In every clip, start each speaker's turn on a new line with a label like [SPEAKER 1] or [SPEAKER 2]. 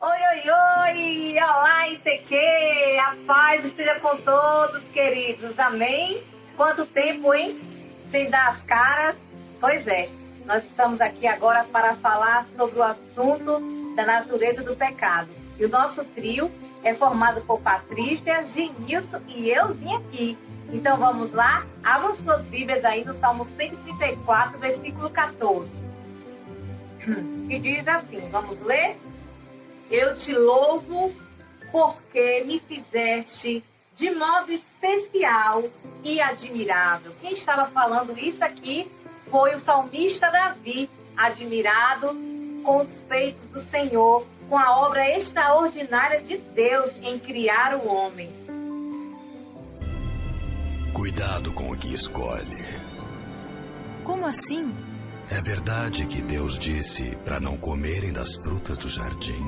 [SPEAKER 1] Oi, oi, oi! Olá, ITQ! A paz esteja com todos, queridos. Amém? Quanto tempo, hein? Sem dar as caras? Pois é, nós estamos aqui agora para falar sobre o assunto da natureza do pecado. E o nosso trio é formado por Patrícia, Genilson e euzinha aqui. Então vamos lá? Abram suas Bíblias aí no Salmo 134, versículo 14. Que diz assim, vamos ler? Eu te louvo porque me fizeste de modo especial e admirável. Quem estava falando isso aqui foi o salmista Davi, admirado com os feitos do Senhor, com a obra extraordinária de Deus em criar o homem.
[SPEAKER 2] Cuidado com o que escolhe.
[SPEAKER 3] Como assim?
[SPEAKER 2] É verdade que Deus disse para não comerem das frutas do jardim?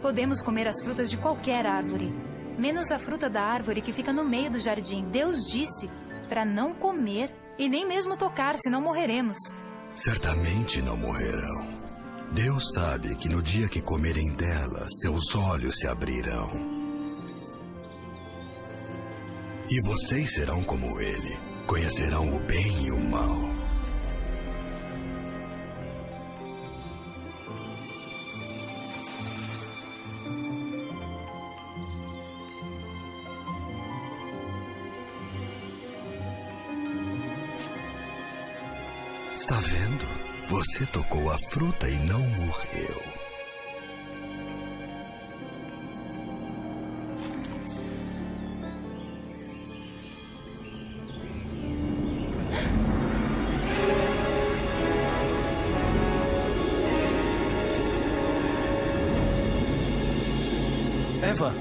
[SPEAKER 3] Podemos comer as frutas de qualquer árvore, menos a fruta da árvore que fica no meio do jardim. Deus disse para não comer e nem mesmo tocar, senão morreremos.
[SPEAKER 2] Certamente não morrerão. Deus sabe que no dia que comerem dela, seus olhos se abrirão. E vocês serão como ele, conhecerão o bem e o mal. Está vendo? Você tocou a fruta e não morreu.
[SPEAKER 4] Eva,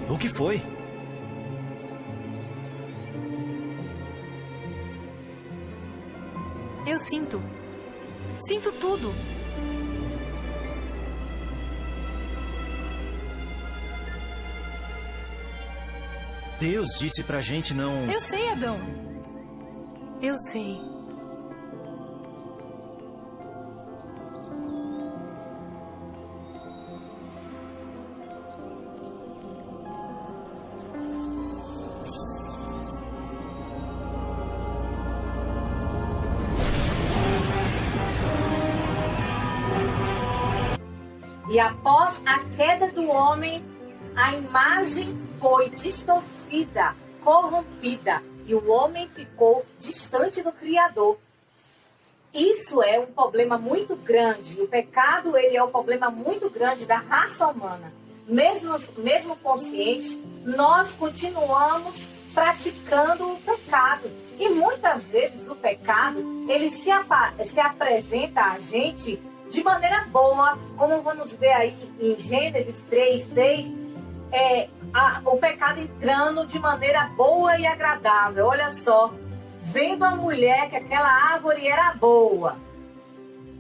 [SPEAKER 4] o que foi?
[SPEAKER 3] Eu sinto. Sinto tudo.
[SPEAKER 4] Deus disse pra gente não...
[SPEAKER 3] Eu sei, Adão. Eu sei.
[SPEAKER 1] E após a queda do homem, a imagem foi distorcida, corrompida, e o homem ficou distante do Criador. Isso é um problema muito grande. O pecado, ele é um problema muito grande da raça humana. Mesmo consciente, nós continuamos praticando o pecado. E muitas vezes o pecado, ele se apresenta a gente de maneira boa, como vamos ver aí em Gênesis 3:6, o pecado entrando de maneira boa e agradável. Olha só, vendo a mulher que aquela árvore era boa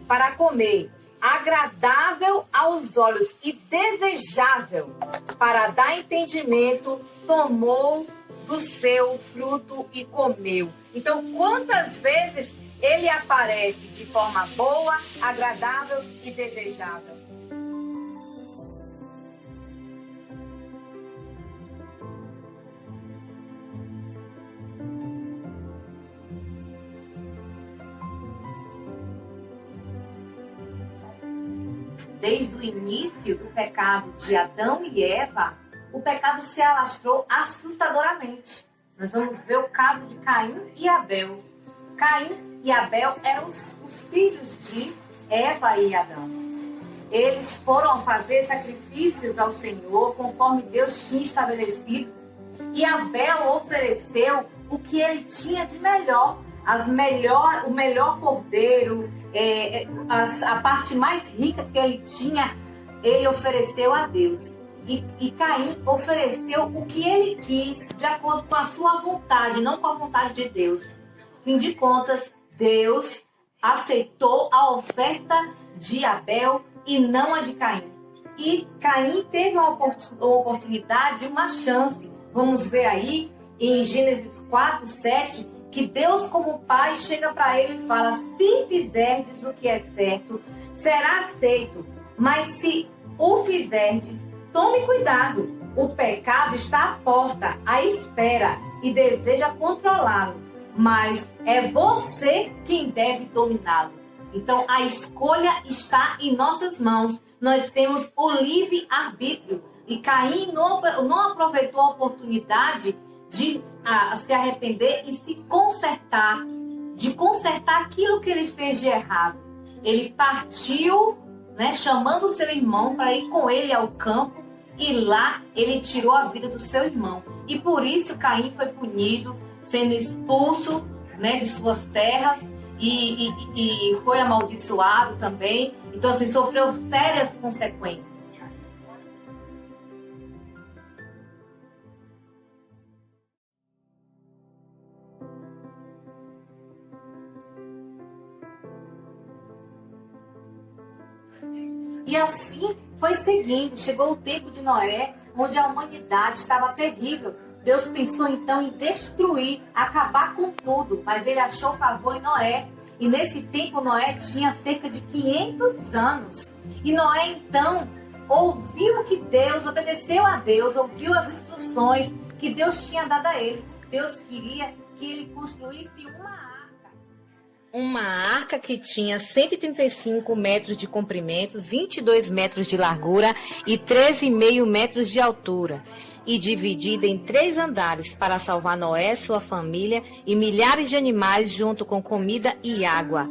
[SPEAKER 1] para comer, agradável aos olhos e desejável para dar entendimento, tomou do seu fruto e comeu. Então, quantas vezes ele aparece de forma boa, agradável e desejável? Desde o início do pecado de Adão e Eva, o pecado se alastrou assustadoramente. Nós vamos ver o caso de Caim e Abel. Caim e Abel eram os filhos de Eva e Adão. Eles foram fazer sacrifícios ao Senhor, conforme Deus tinha estabelecido. E Abel ofereceu o que ele tinha de melhor. O melhor cordeiro, a parte mais rica que ele tinha, ele ofereceu a Deus. E Caim ofereceu o que ele quis, de acordo com a sua vontade, não com a vontade de Deus. Fim de contas, Deus aceitou a oferta de Abel e não a de Caim. E Caim teve uma oportunidade, uma chance. Vamos ver aí em Gênesis 4:7, que Deus, como Pai, chega para ele e fala: se fizerdes o que é certo, será aceito. Mas se o fizerdes, tome cuidado. O pecado está à porta, à espera, e deseja controlá-lo. Mas é você quem deve dominá-lo. Então, a escolha está em nossas mãos. Nós temos o livre-arbítrio. E Caim não aproveitou a oportunidade de se arrepender e se consertar, de consertar aquilo que ele fez de errado. Ele partiu, chamando o seu irmão para ir com ele ao campo, e lá ele tirou a vida do seu irmão. E por isso Caim foi punido, sendo expulso de suas terras e foi amaldiçoado também. Então, assim, sofreu sérias consequências. E assim foi seguindo. Chegou o tempo de Noé, onde a humanidade estava terrível. Deus pensou então em destruir, acabar com tudo, mas ele achou favor em Noé. E nesse tempo Noé tinha cerca de 500 anos. E Noé então ouviu que Deus, obedeceu a Deus, ouviu as instruções que Deus tinha dado a ele. Deus queria que ele construísse uma arca que tinha 135 metros de comprimento, 22 metros de largura e 13,5 metros de altura, e dividida em 3 andares para salvar Noé, sua família e milhares de animais junto com comida e água.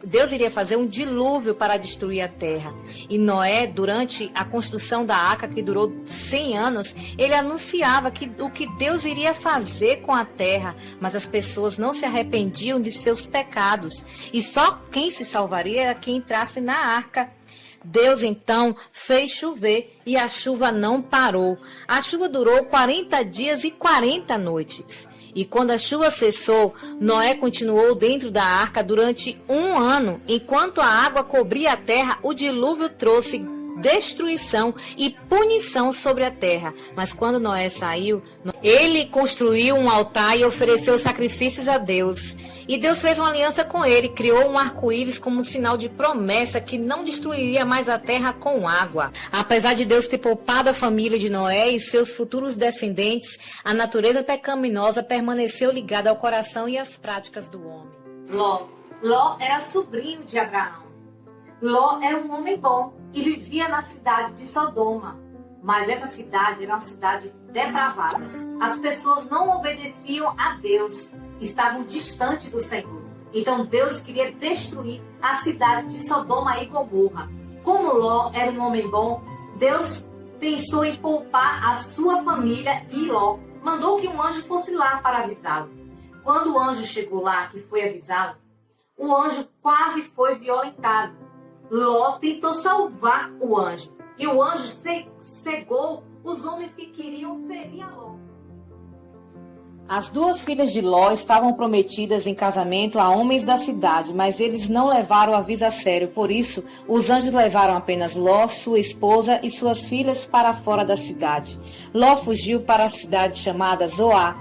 [SPEAKER 1] Deus iria fazer um dilúvio para destruir a terra. E Noé, durante a construção da arca, que durou 100 anos, ele anunciava o que Deus iria fazer com a terra, mas as pessoas não se arrependiam de seus pecados. E só quem se salvaria era quem entrasse na arca. Deus então fez chover e a chuva não parou. A chuva durou 40 dias e 40 noites. E quando a chuva cessou, Noé continuou dentro da arca durante 1 ano. Enquanto a água cobria a terra, o dilúvio trouxe destruição e punição sobre a terra. Mas quando Noé saiu, ele construiu um altar e ofereceu sacrifícios a Deus. E Deus fez uma aliança com ele, criou um arco-íris como um sinal de promessa que não destruiria mais a terra com água. Apesar de Deus ter poupado a família de Noé e seus futuros descendentes, a natureza pecaminosa permaneceu ligada ao coração e às práticas do homem. Ló era sobrinho de Abraão. Ló era um homem bom e vivia na cidade de Sodoma. Mas essa cidade era uma cidade depravada. As pessoas não obedeciam a Deus, estavam distantes do Senhor. Então Deus queria destruir a cidade de Sodoma e Gomorra. Como Ló era um homem bom, Deus pensou em poupar a sua família e Ló mandou que um anjo fosse lá para avisá-lo. Quando o anjo chegou lá, que foi avisado, o anjo quase foi violentado. Ló tentou salvar o anjo e o anjo cegou os homens que queriam ferir a Ló. As 2 filhas de Ló estavam prometidas em casamento a homens da cidade, mas eles não levaram o aviso a sério. Por isso, os anjos levaram apenas Ló, sua esposa e suas filhas para fora da cidade. Ló fugiu para a cidade chamada Zoar,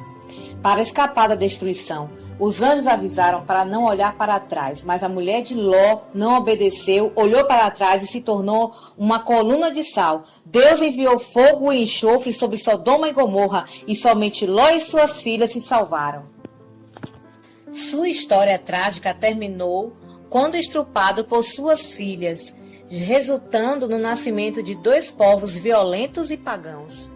[SPEAKER 1] para escapar da destruição. Os anjos avisaram para não olhar para trás, mas a mulher de Ló não obedeceu, olhou para trás e se tornou uma coluna de sal. Deus enviou fogo e enxofre sobre Sodoma e Gomorra, e somente Ló e suas filhas se salvaram. Sua história trágica terminou quando estrupado por suas filhas, resultando no nascimento de 2 povos violentos e pagãos.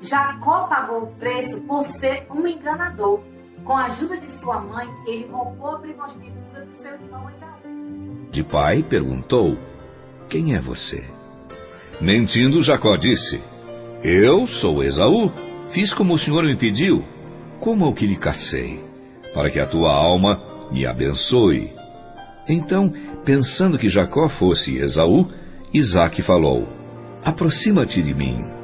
[SPEAKER 1] Jacó pagou o preço por ser um enganador. Com a ajuda de sua mãe, ele roubou a primogenitura do seu irmão Esaú.
[SPEAKER 5] De pai perguntou: quem é você? Mentindo, Jacó disse: eu sou Esaú. Fiz como o senhor me pediu. Coma o que lhe cacei, para que a tua alma me abençoe. Então, pensando que Jacó fosse Esaú, Isaque falou: aproxima-te de mim.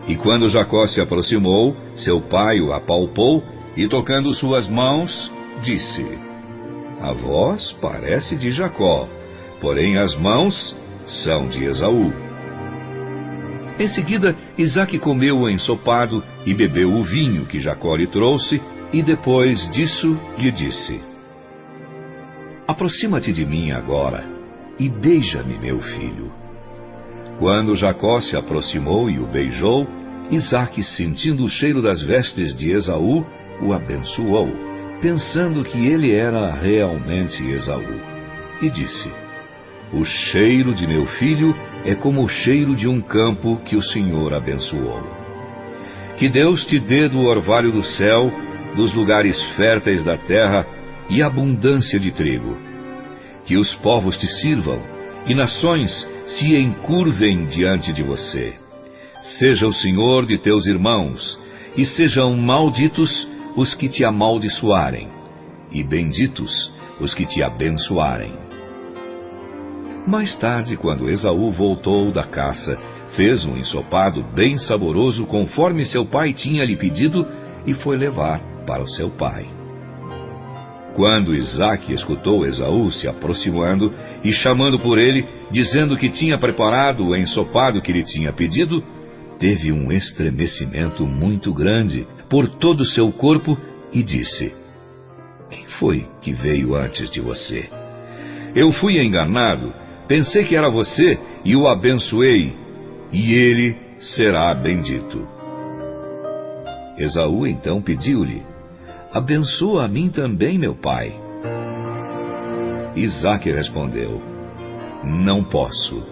[SPEAKER 5] E quando Jacó se aproximou, seu pai o apalpou e, tocando suas mãos, disse: a voz parece de Jacó, porém as mãos são de Esaú. Em seguida, Isaque comeu o ensopado e bebeu o vinho que Jacó lhe trouxe, e depois disso lhe disse: aproxima-te de mim agora e beija-me, meu filho. Quando Jacó se aproximou e o beijou, Isaque, sentindo o cheiro das vestes de Esaú, o abençoou, pensando que ele era realmente Esaú. E disse: o cheiro de meu filho é como o cheiro de um campo que o Senhor abençoou. Que Deus te dê do orvalho do céu, dos lugares férteis da terra e abundância de trigo. Que os povos te sirvam e nações se encurvem diante de você. Seja o Senhor de teus irmãos, e sejam malditos os que te amaldiçoarem, e benditos os que te abençoarem. Mais tarde, quando Esaú voltou da caça, fez um ensopado bem saboroso conforme seu pai tinha lhe pedido e foi levar para o seu pai. Quando Isaque escutou Esaú se aproximando e chamando por ele, dizendo que tinha preparado o ensopado que lhe tinha pedido, teve um estremecimento muito grande por todo o seu corpo e disse: quem foi que veio antes de você? Eu fui enganado, pensei que era você e o abençoei, e ele será bendito. Esaú então pediu-lhe: abençoa a mim também, meu pai. Isaque respondeu: não posso.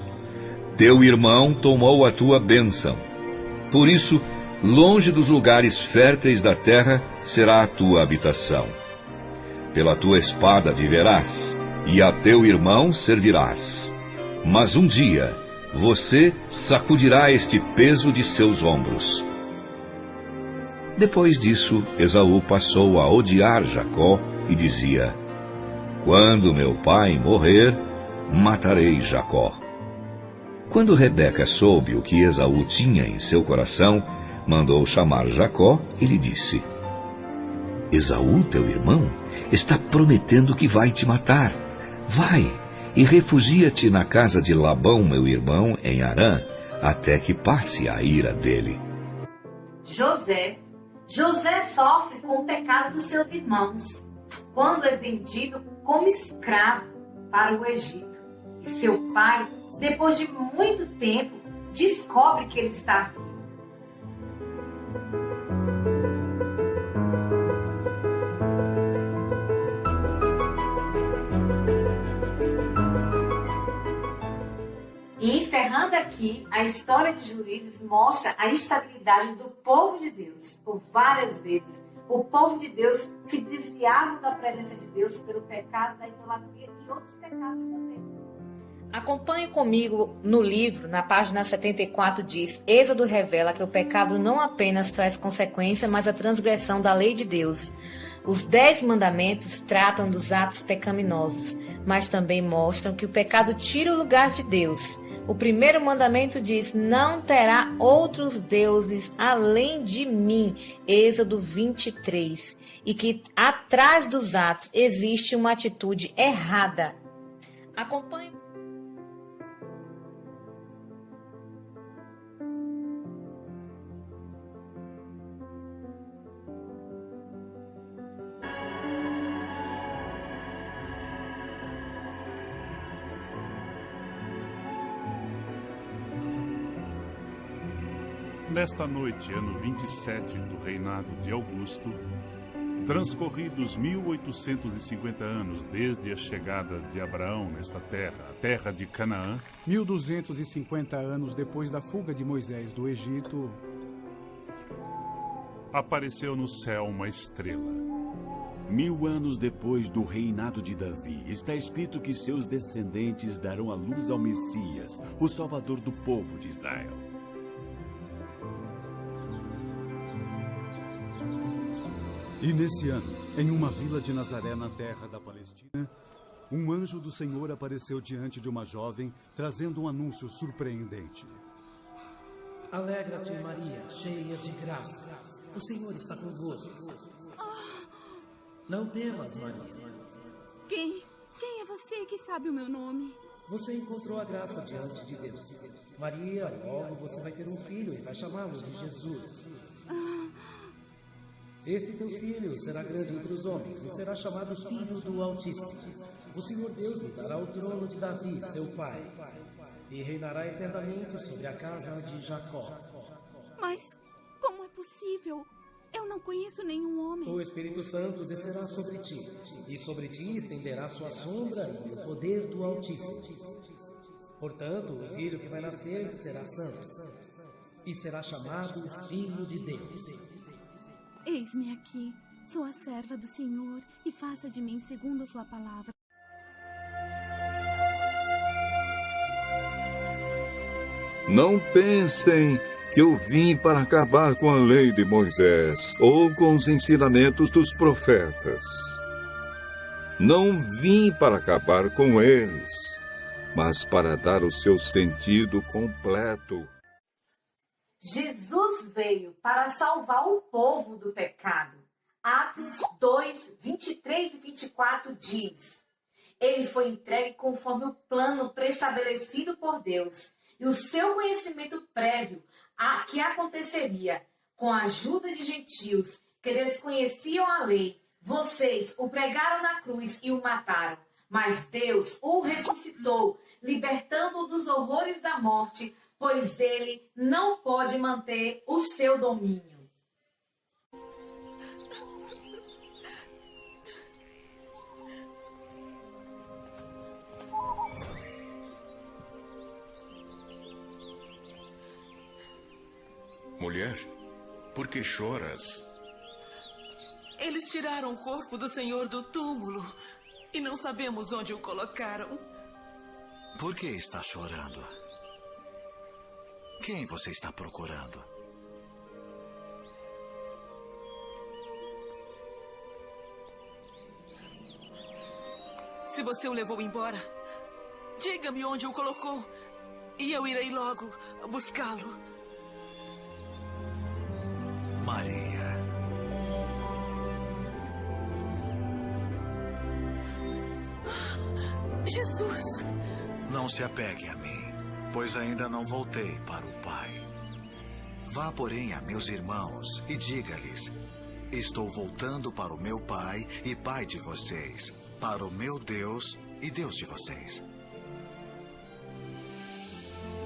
[SPEAKER 5] Teu irmão tomou a tua bênção. Por isso, longe dos lugares férteis da terra será a tua habitação. Pela tua espada viverás, e a teu irmão servirás. Mas um dia você sacudirá este peso de seus ombros. Depois disso, Esaú passou a odiar Jacó e dizia: quando meu pai morrer, matarei Jacó. Quando Rebeca soube o que Esaú tinha em seu coração, mandou chamar Jacó e lhe disse: Esaú, teu irmão, está prometendo que vai te matar. Vai e refugia-te na casa de Labão, meu irmão, em Harã, até que passe a ira dele.
[SPEAKER 1] José sofre com o pecado dos seus irmãos, quando é vendido como escravo para o Egito. E seu pai, depois de muito tempo, descobre que ele está vivo. E encerrando aqui, a história de Juízes mostra a instabilidade do povo de Deus. Por várias vezes, o povo de Deus se desviava da presença de Deus pelo pecado da idolatria e outros pecados também. Acompanhe comigo no livro, na página 74, diz: Êxodo revela que o pecado não apenas traz consequência, mas a transgressão da lei de Deus. Os 10 mandamentos tratam dos atos pecaminosos, mas também mostram que o pecado tira o lugar de Deus. O primeiro mandamento diz: não terá outros deuses além de mim, Êxodo 23, e que atrás dos atos existe uma atitude errada. Acompanhe.
[SPEAKER 6] Nesta noite, ano 27 do reinado de Augusto, transcorridos 1850 anos desde a chegada de Abraão nesta terra, a terra de Canaã,
[SPEAKER 7] 1250 anos depois da fuga de Moisés do Egito,
[SPEAKER 6] apareceu no céu uma estrela.
[SPEAKER 8] 1000 anos depois do reinado de Davi, está escrito que seus descendentes darão a luz ao Messias, o Salvador do povo de Israel.
[SPEAKER 7] E nesse ano, em uma vila de Nazaré, na terra da Palestina, um anjo do Senhor apareceu diante de uma jovem, trazendo um anúncio surpreendente.
[SPEAKER 9] Alegra-te, Maria, cheia de graça. O Senhor está convosco. Não temas, Maria.
[SPEAKER 10] Quem é você que sabe o meu nome?
[SPEAKER 9] Você encontrou a graça diante de Deus. Maria, logo você vai ter um filho e vai chamá-lo de Jesus. Este teu filho será grande entre os homens e será chamado Filho do Altíssimo. O Senhor Deus lhe dará o trono de Davi, seu pai, e reinará eternamente sobre a casa de Jacó.
[SPEAKER 10] Mas como é possível? Eu não conheço nenhum homem.
[SPEAKER 9] O Espírito Santo descerá sobre ti, e sobre ti estenderá sua sombra e o poder do Altíssimo. Portanto, o filho que vai nascer será santo, e será chamado Filho de Deus.
[SPEAKER 10] Eis-me aqui, sou a serva do Senhor, e faça de mim segundo a sua palavra.
[SPEAKER 5] Não pensem que eu vim para acabar com a lei de Moisés ou com os ensinamentos dos profetas. Não vim para acabar com eles, mas para dar o seu sentido completo.
[SPEAKER 1] Jesus veio para salvar o povo do pecado. Atos 2, 23 e 24 diz: Ele foi entregue conforme o plano preestabelecido por Deus e o seu conhecimento prévio que aconteceria com a ajuda de gentios que desconheciam a lei. Vocês o pregaram na cruz e o mataram, mas Deus o ressuscitou, libertando-o dos horrores da morte, pois ele não pode manter o seu domínio.
[SPEAKER 2] Mulher, por que choras?
[SPEAKER 11] Eles tiraram o corpo do Senhor do túmulo e não sabemos onde o colocaram.
[SPEAKER 12] Por que está chorando? Quem você está procurando?
[SPEAKER 11] Se você o levou embora, diga-me onde o colocou e eu irei logo buscá-lo.
[SPEAKER 12] Maria.
[SPEAKER 11] Jesus!
[SPEAKER 12] Não se apegue a mim, pois ainda não voltei para o Pai. Vá, porém, a meus irmãos e diga-lhes: estou voltando para o meu Pai e Pai de vocês, para o meu Deus e Deus de vocês.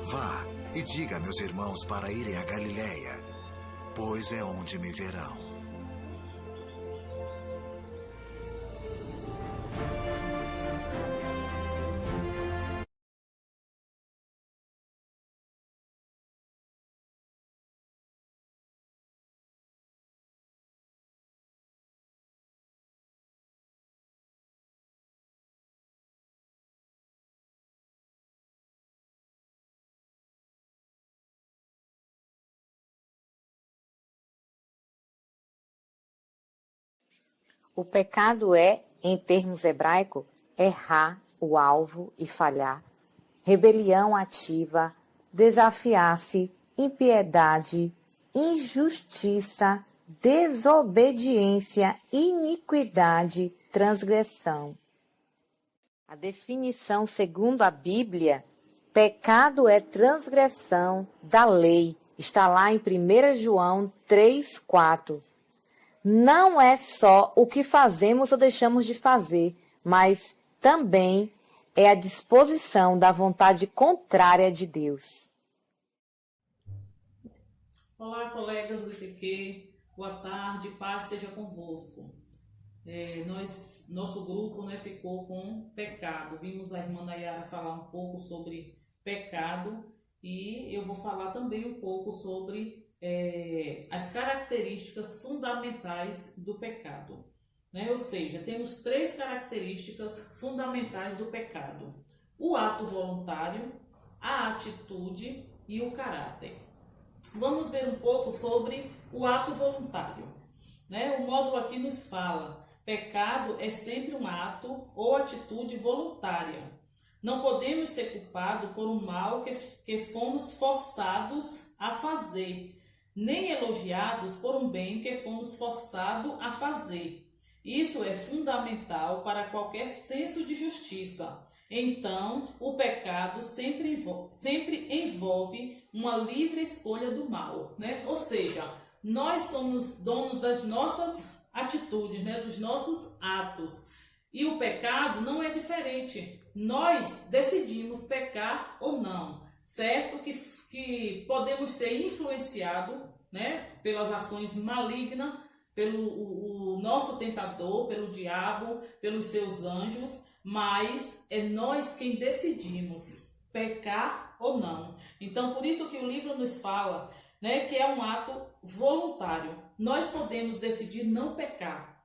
[SPEAKER 12] Vá e diga a meus irmãos para irem a Galiléia, pois é onde me verão.
[SPEAKER 1] O pecado é, em termos hebraicos, errar o alvo e falhar, rebelião ativa, desafiar-se, impiedade, injustiça, desobediência, iniquidade, transgressão. A definição segundo a Bíblia, pecado é transgressão da lei. Está lá em 1 João 3:4. Não é só o que fazemos ou deixamos de fazer, mas também é a disposição da vontade contrária de Deus.
[SPEAKER 13] Olá, colegas do ITQ, boa tarde, paz seja convosco. Nosso grupo ficou com pecado. Vimos a irmã Nayara falar um pouco sobre pecado e eu vou falar também um pouco sobre as características fundamentais do pecado. Ou seja, temos 3 características fundamentais do pecado: o ato voluntário, a atitude e o caráter. Vamos ver um pouco sobre o ato voluntário. O módulo aqui nos fala: pecado é sempre um ato ou atitude voluntária. Não podemos ser culpados por um mal que fomos forçados a fazer, nem elogiados por um bem que fomos forçados a fazer. Isso é fundamental para qualquer senso de justiça. Então, o pecado sempre envolve uma livre escolha do mal, Ou seja, nós somos donos das nossas atitudes, né? Dos nossos atos. E o pecado não é diferente. Nós decidimos pecar ou não. Certo que podemos ser influenciados, né, pelas ações malignas, pelo o nosso tentador, pelo diabo, pelos seus anjos, mas é nós quem decidimos pecar ou não. Então, por isso que o livro nos fala, né, que é um ato voluntário. Nós podemos decidir não pecar,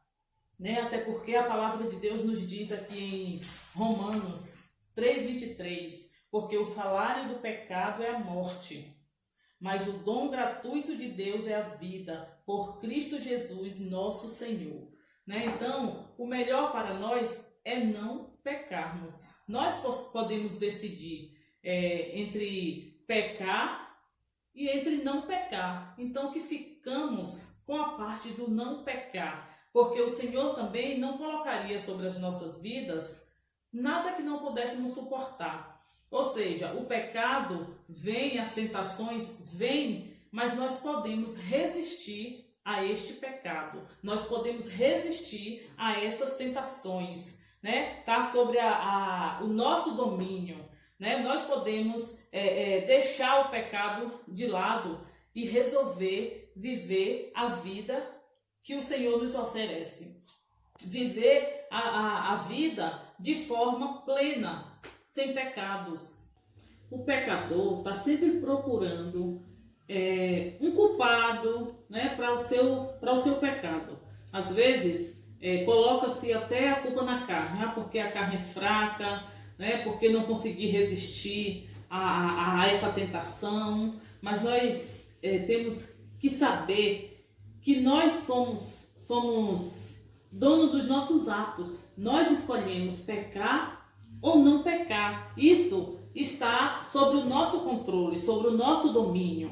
[SPEAKER 13] né, até porque a palavra de Deus nos diz aqui em Romanos 3:23, porque o salário do pecado é a morte, mas o dom gratuito de Deus é a vida, por Cristo Jesus, nosso Senhor. Né? Então, o melhor para nós é não pecarmos. Nós podemos decidir entre pecar e entre não pecar. Então, que ficamos com a parte do não pecar, porque o Senhor também não colocaria sobre as nossas vidas nada que não pudéssemos suportar. Ou seja, o pecado vem, as tentações vêm, mas nós podemos resistir a este pecado. Nós podemos resistir a essas tentações, né? Tá sobre o nosso domínio, né? Nós podemos deixar o pecado de lado e resolver viver a vida que o Senhor nos oferece. Viver a vida de forma plena, sem pecados. O pecador está sempre procurando um culpado, né, para o seu pecado. Às vezes, coloca-se até a culpa na carne, porque a carne é fraca, né, porque não consegui resistir a essa tentação. Mas nós temos que saber que nós somos donos dos nossos atos. Nós escolhemos pecar ou não pecar. Isso está sobre o nosso controle, sobre o nosso domínio,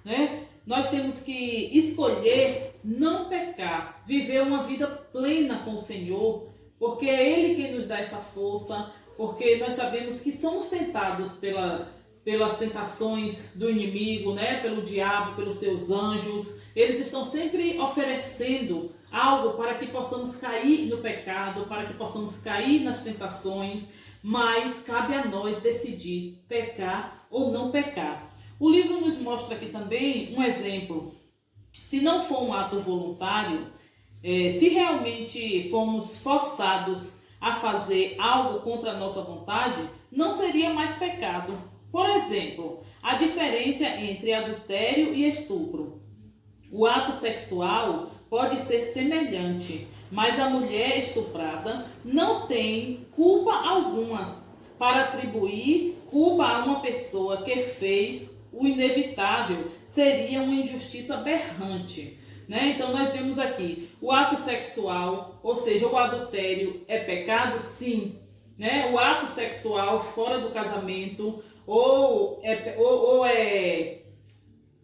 [SPEAKER 13] né? Nós temos que escolher não pecar, viver uma vida plena com o Senhor, porque é Ele quem nos dá essa força, porque nós sabemos que somos tentados pelas tentações do inimigo, né? Pelo diabo, pelos seus anjos. Eles estão sempre oferecendo algo para que possamos cair no pecado, para que possamos cair nas tentações. Mas cabe a nós decidir pecar ou não pecar. O livro nos mostra aqui também um exemplo. Se não for um ato voluntário, se realmente fomos forçados a fazer algo contra a nossa vontade, não seria mais pecado. Por exemplo, a diferença entre adultério e estupro. O ato sexual pode ser semelhante, mas a mulher estuprada não tem culpa alguma para atribuir culpa a uma pessoa que fez o inevitável. Seria uma injustiça aberrante, né? Então nós vemos aqui o ato sexual, ou seja, o adultério é pecado? Sim. Né? O ato sexual fora do casamento ou é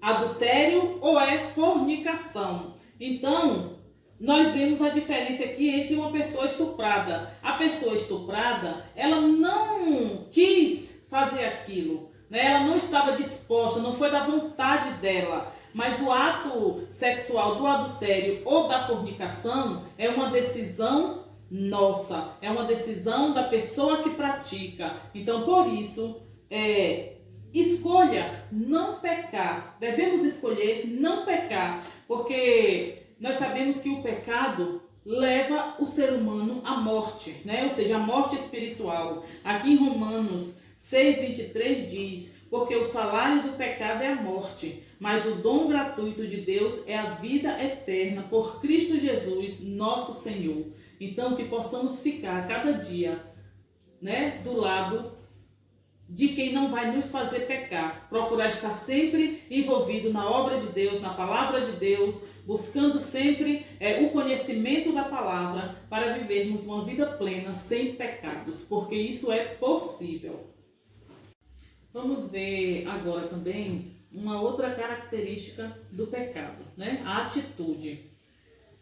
[SPEAKER 13] adultério ou é fornicação. Então, nós vemos a diferença aqui entre uma pessoa estuprada. A pessoa estuprada, ela não quis fazer aquilo, né? Ela não estava disposta, não foi da vontade dela. Mas o ato sexual do adultério ou da fornicação é uma decisão nossa, é uma decisão da pessoa que pratica. Então, por isso, escolha não pecar. Devemos escolher não pecar, porque nós sabemos que o pecado leva o ser humano à morte, né? Ou seja, a morte espiritual. Aqui em Romanos 6:23 diz: porque o salário do pecado é a morte, mas o dom gratuito de Deus é a vida eterna por Cristo Jesus, nosso Senhor. Então, que possamos ficar cada dia, né, do lado de quem não vai nos fazer pecar. Procurar estar sempre envolvido na obra de Deus, na palavra de Deus, buscando sempre o conhecimento da palavra para vivermos uma vida plena, sem pecados, porque isso é possível. Vamos ver agora também uma outra característica do pecado, né? A atitude.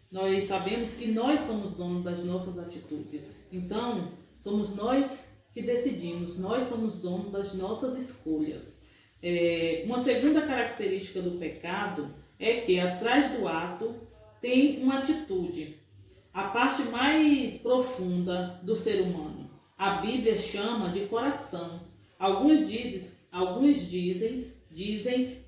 [SPEAKER 13] Nós sabemos que nós somos donos das nossas atitudes. Então, somos nós que decidimos, nós somos donos das nossas escolhas. Uma segunda característica do pecado é que atrás do ato tem uma atitude, a parte mais profunda do ser humano. A Bíblia chama de coração. Alguns dizem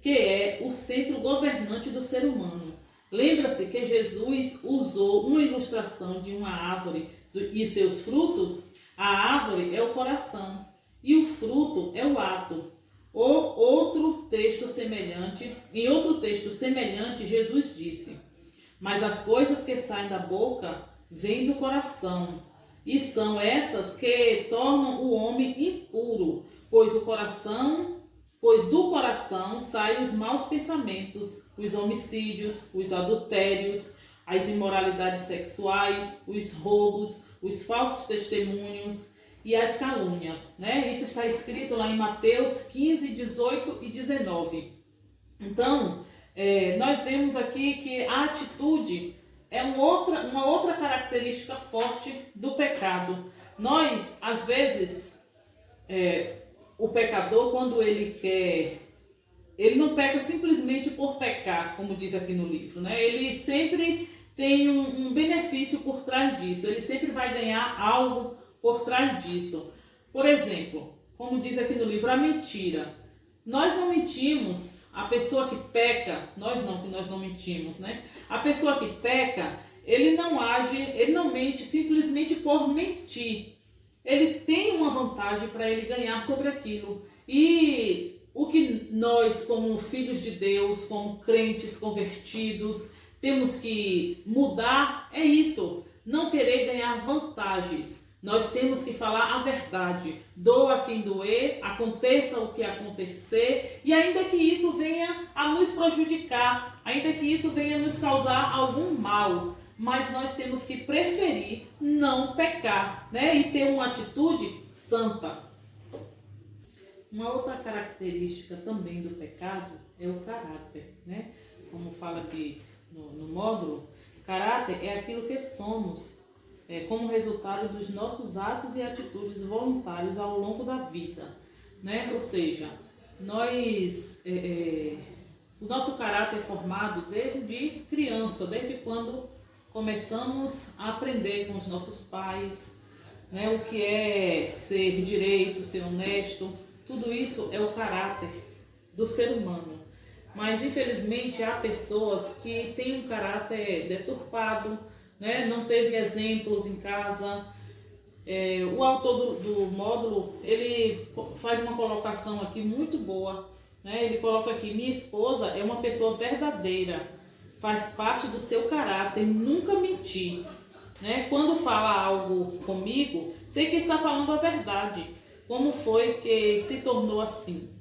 [SPEAKER 13] que é o centro governante do ser humano. Lembra-se que Jesus usou uma ilustração de uma árvore e seus frutos. A árvore é o coração e o fruto é o ato. Em outro texto semelhante, Jesus disse: mas as coisas que saem da boca vêm do coração, e são essas que tornam o homem impuro, pois do coração saem os maus pensamentos, os homicídios, os adultérios, as imoralidades sexuais, os roubos, os falsos testemunhos e as calúnias, né? Isso está escrito lá em Mateus 15, 18 e 19. Então, nós vemos aqui que a atitude é uma outra característica forte do pecado. Nós, às vezes, o pecador, quando ele não peca simplesmente por pecar, como diz aqui no livro, né? Ele sempre tem um benefício por trás disso, ele sempre vai ganhar algo por trás disso. Por exemplo, como diz aqui no livro, a mentira. Nós não mentimos. A pessoa que peca, nós não mentimos, né? A pessoa que peca, ele não mente simplesmente por mentir. Ele tem uma vantagem para ele ganhar sobre aquilo. E o que nós, como filhos de Deus, como crentes convertidos, temos que mudar é isso. Não querer ganhar vantagens. Nós temos que falar a verdade. Doa quem doer, aconteça o que acontecer, e ainda que isso venha a nos prejudicar, ainda que isso venha a nos causar algum mal, mas nós temos que preferir não pecar, né? E ter uma atitude santa. Uma outra característica também do pecado é o caráter, né? Como fala aqui no módulo, caráter é aquilo que somos, como resultado dos nossos atos e atitudes voluntários ao longo da vida, né? Ou seja, o nosso caráter é formado desde criança, desde quando começamos a aprender com os nossos pais, né? O que é ser direito, ser honesto, tudo isso é o caráter do ser humano. Mas infelizmente há pessoas que têm um caráter deturpado, né? Não teve exemplos em casa. O autor do módulo, ele faz uma colocação aqui muito boa, né? Ele coloca aqui: minha esposa é uma pessoa verdadeira, faz parte do seu caráter, nunca mentir, né? Quando fala algo comigo, sei que está falando a verdade. Como foi que se tornou assim?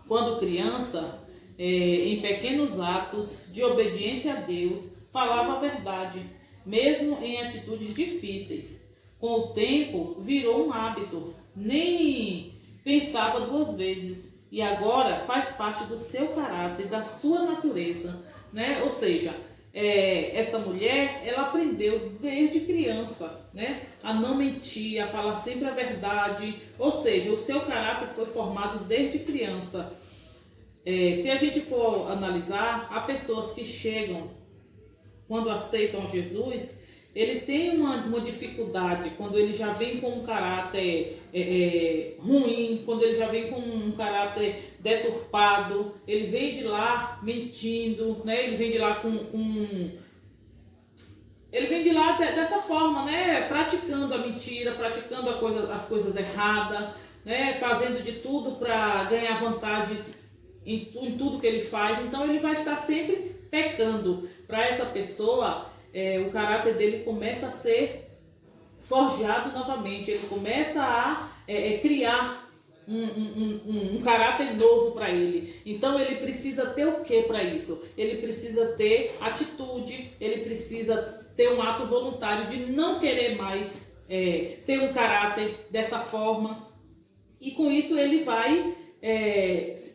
[SPEAKER 13] Quando criança, em pequenos atos de obediência a Deus, falava a verdade, mesmo em atitudes difíceis. Com o tempo, virou um hábito, nem pensava duas vezes, e agora faz parte do seu caráter, da sua natureza, né? Ou seja, essa mulher, ela aprendeu desde criança, né? A não mentir, a falar sempre a verdade, ou seja, o seu caráter foi formado desde criança. Se a gente for analisar, há pessoas que chegam, quando aceitam Jesus, ele tem uma dificuldade quando ele já vem com um caráter ruim, quando ele já vem com um caráter deturpado, ele vem de lá mentindo, né? Ele vem de lá ele vem de lá dessa forma, né? Praticando a mentira, praticando as coisas erradas, né? Fazendo de tudo para ganhar vantagens em tudo que ele faz. Então ele vai estar sempre pecando. Para essa pessoa, o caráter dele começa a ser forjado novamente, ele começa a criar um caráter novo para ele. Então ele precisa ter o que para isso? Ele precisa ter atitude, ele precisa ter um ato voluntário de não querer mais ter um caráter dessa forma, e com isso ele vai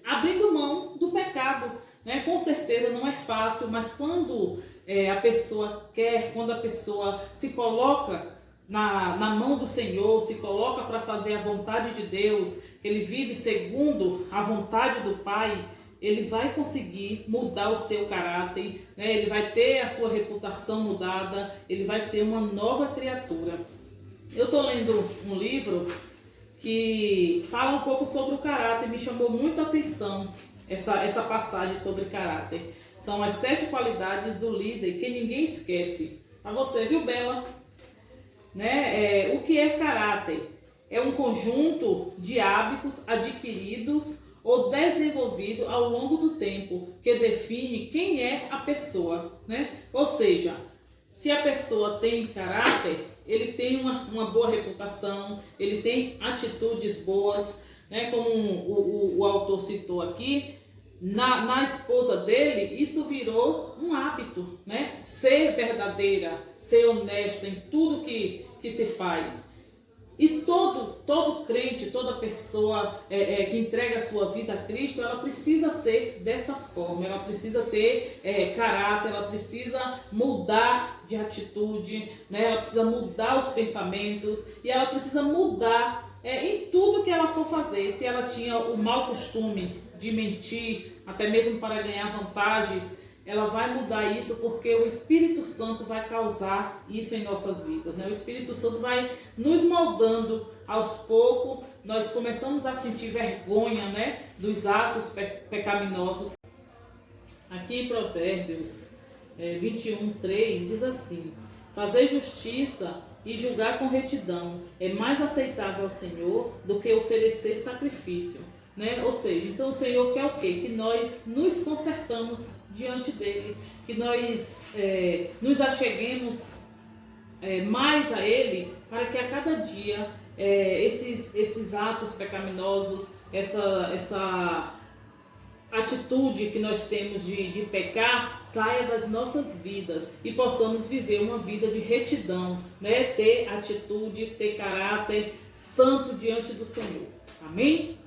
[SPEAKER 13] abrindo mão do pecado, né? Com certeza não é fácil, mas quando a pessoa quer, quando a pessoa se coloca na mão do Senhor, se coloca para fazer a vontade de Deus, ele vive segundo a vontade do Pai, ele vai conseguir mudar o seu caráter, né? Ele vai ter a sua reputação mudada, ele vai ser uma nova criatura. Eu estou lendo um livro que fala um pouco sobre o caráter, me chamou muito a atenção essa passagem sobre caráter. São as 7 qualidades do líder que ninguém esquece. Para você, viu, Bela? Né? O que é caráter? É um conjunto de hábitos adquiridos ou desenvolvido ao longo do tempo que define quem é a pessoa, né? Ou seja, se a pessoa tem caráter, ele tem uma boa reputação, ele tem atitudes boas, né? Como o autor citou aqui, na esposa dele, isso virou um hábito, né? Ser verdadeira, ser honesta em tudo que se faz. E todo crente, toda pessoa que entrega a sua vida a Cristo, ela precisa ser dessa forma, ela precisa ter caráter, ela precisa mudar de atitude, né? Ela precisa mudar os pensamentos e ela precisa mudar em tudo que ela for fazer. Se ela tinha o mau costume de mentir, até mesmo para ganhar vantagens, ela vai mudar isso, porque o Espírito Santo vai causar isso em nossas vidas, né? O Espírito Santo vai nos moldando aos poucos. Nós começamos a sentir vergonha, né, dos atos pecaminosos. Aqui em Provérbios 21:3 diz assim: fazer justiça e julgar com retidão é mais aceitável ao Senhor do que oferecer sacrifício. Né? Ou seja, então o Senhor quer o quê? Que nós nos consertamos diante dele, que nós nos acheguemos mais a ele, para que a cada dia esses atos pecaminosos, essa atitude que nós temos de pecar, saia das nossas vidas e possamos viver uma vida de retidão, né? Ter atitude, ter caráter santo diante do Senhor. Amém?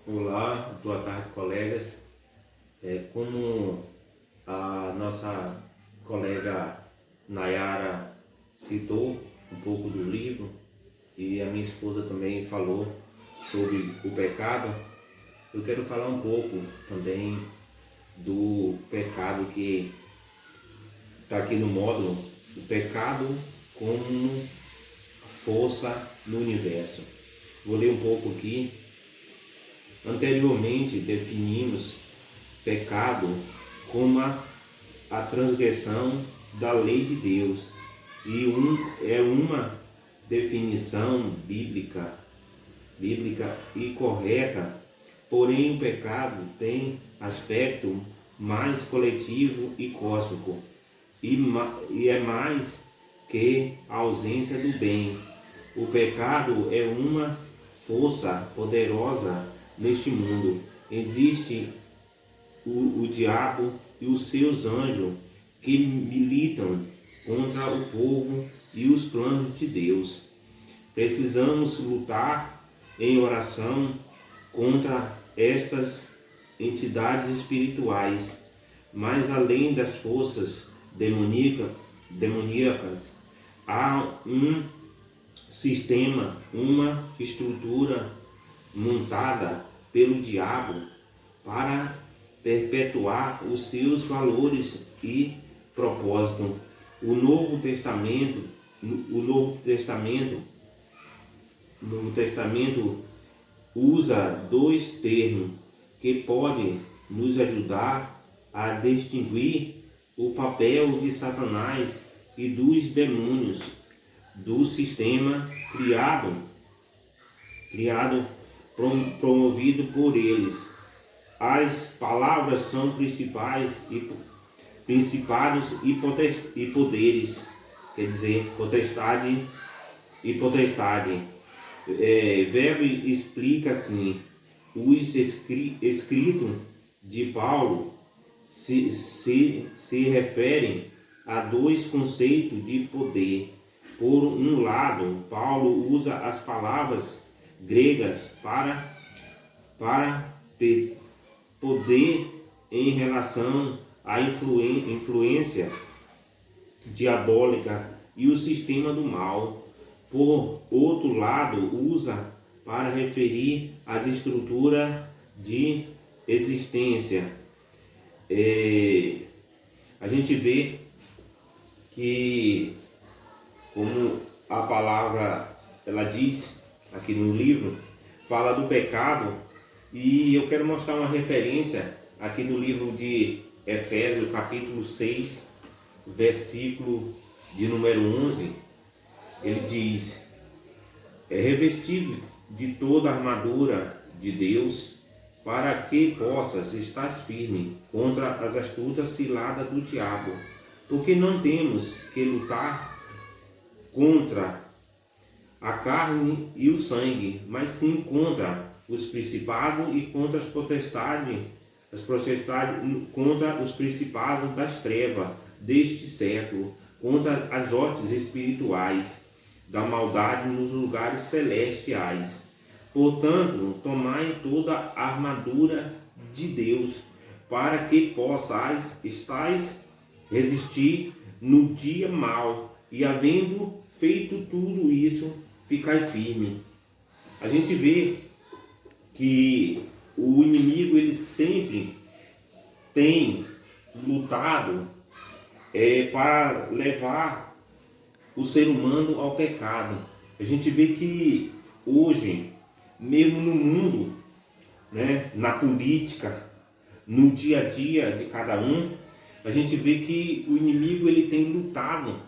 [SPEAKER 14] Olá, boa tarde, colegas. Como a nossa colega Nayara citou um pouco do livro e a minha esposa também falou sobre o pecado, eu quero falar um pouco também do pecado que está aqui no módulo, o pecado como força no universo. Vou ler um pouco aqui. Anteriormente definimos pecado como a transgressão da lei de Deus e é uma definição bíblica e correta, porém o pecado tem aspecto mais coletivo e cósmico e é mais que a ausência do bem. O pecado é uma força poderosa neste mundo. Existe o diabo e os seus anjos que militam contra o povo e os planos de Deus. Precisamos lutar em oração contra estas entidades espirituais, mas além das forças demoníacas, há um sistema, uma estrutura montada pelo diabo para perpetuar os seus valores e propósito. O Novo Testamento usa dois termos que podem nos ajudar a distinguir o papel de Satanás e dos demônios do sistema promovido por eles. As palavras são principados e poderes, quer dizer, potestade e potestade. Verbo explica assim: os escritos de Paulo se referem a dois conceitos de poder. Por um lado, Paulo usa as palavras gregas para poder em relação à influência diabólica e o sistema do mal. Por outro lado, usa para referir às estruturas de existência. A gente vê que, como a palavra ela diz aqui no livro, fala do pecado, e eu quero mostrar uma referência aqui no livro de Efésios, capítulo 6, versículo de número 11. Ele diz: revestido de toda a armadura de Deus, para que possas estar firme contra as astutas ciladas do diabo, porque não temos que lutar contra a carne e o sangue, mas sim contra os principados e contra as potestades, contra os principados das trevas deste século, contra as hostes espirituais da maldade nos lugares celestiais. Portanto, tomai toda a armadura de Deus, para que possais resistir no dia mau, e havendo feito tudo isso, ficai firme. A gente vê que o inimigo ele sempre tem lutado para levar o ser humano ao pecado. A gente vê que hoje, mesmo no mundo, né, na política, no dia a dia de cada um, a gente vê que o inimigo ele tem lutado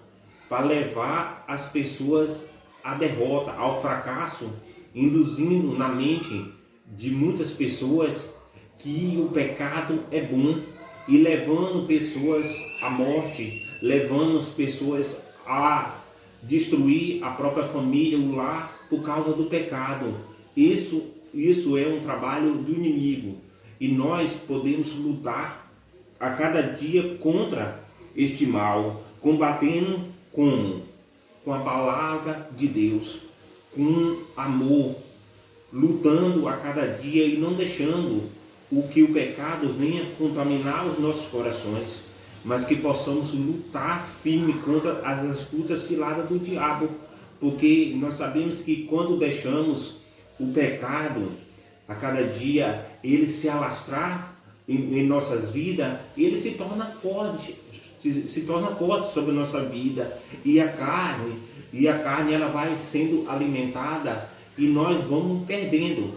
[SPEAKER 14] para levar as pessoas à derrota, ao fracasso, induzindo na mente de muitas pessoas que o pecado é bom e levando pessoas à morte, levando as pessoas a destruir a própria família, o lar, por causa do pecado. Isso é um trabalho do inimigo, e nós podemos lutar a cada dia contra este mal, combatendo com a palavra de Deus, com amor, lutando a cada dia e não deixando que o pecado venha contaminar os nossos corações, mas que possamos lutar firme contra as astutas ciladas do diabo, porque nós sabemos que quando deixamos o pecado a cada dia ele se alastrar em nossas vidas, ele se torna forte sobre a nossa vida, e a carne ela vai sendo alimentada, e nós vamos perdendo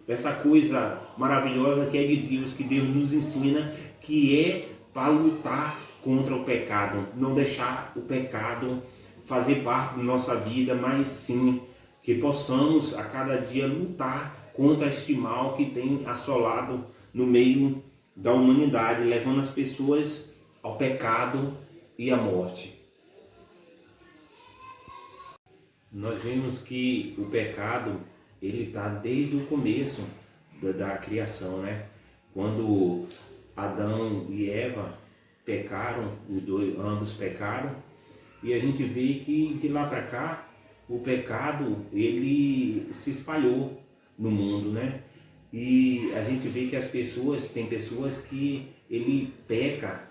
[SPEAKER 14] essa coisa maravilhosa que é de Deus, que Deus nos ensina, que é para lutar contra o pecado, não deixar o pecado fazer parte da nossa vida, mas sim que possamos a cada dia lutar contra este mal que tem assolado no meio da humanidade, levando as pessoas ao pecado e à morte. Nós vemos que o pecado ele está desde o começo da criação, né? Quando Adão e Eva pecaram, ambos pecaram, e a gente vê que de lá para cá o pecado ele se espalhou no mundo, né? E a gente vê que tem pessoas que ele peca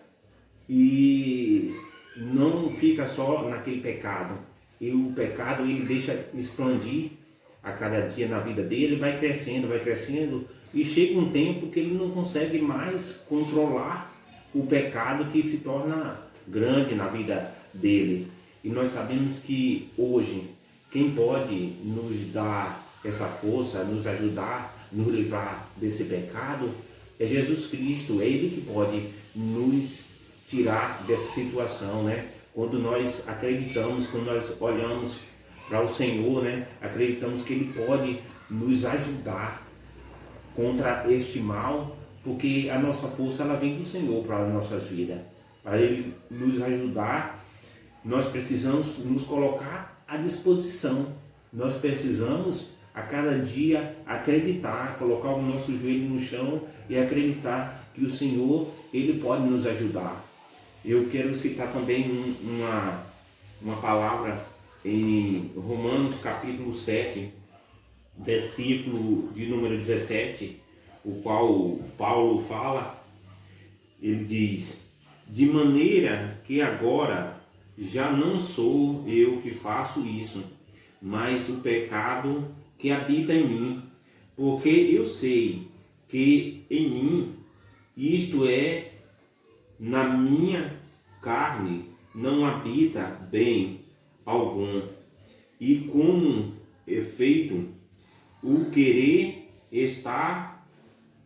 [SPEAKER 14] e não fica só naquele pecado. E o pecado ele deixa expandir a cada dia na vida dele, vai crescendo, e chega um tempo que ele não consegue mais controlar o pecado, que se torna grande na vida dele. E nós sabemos que hoje quem pode nos dar essa força, nos ajudar, nos livrar desse pecado é Jesus Cristo. É Ele que pode nos tirar dessa situação, né? Quando nós acreditamos, quando nós olhamos para o Senhor, né? Acreditamos que Ele pode nos ajudar contra este mal, porque a nossa força ela vem do Senhor para as nossas vidas. Para Ele nos ajudar, nós precisamos nos colocar à disposição. Nós precisamos a cada dia acreditar, colocar o nosso joelho no chão e acreditar que o Senhor Ele pode nos ajudar. Eu quero citar também uma palavra em Romanos capítulo 7, versículo de número 17, o qual Paulo fala. Ele diz: de maneira que agora já não sou eu que faço isso, mas o pecado que habita em mim. Porque eu sei que em mim, isto é, na minha carne, não habita bem algum. E como efeito, o querer está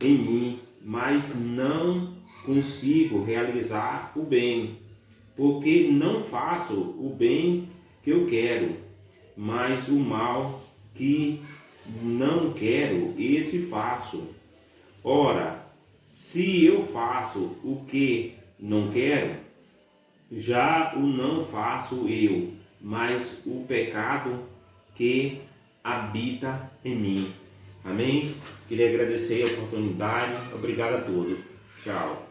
[SPEAKER 14] em mim, mas não consigo realizar o bem, porque não faço o bem que eu quero, mas o mal que não quero, esse faço. Ora, se eu faço o que não quero, já o não faço eu, mas o pecado que habita em mim. Amém? Queria agradecer a oportunidade. Obrigado a todos. Tchau.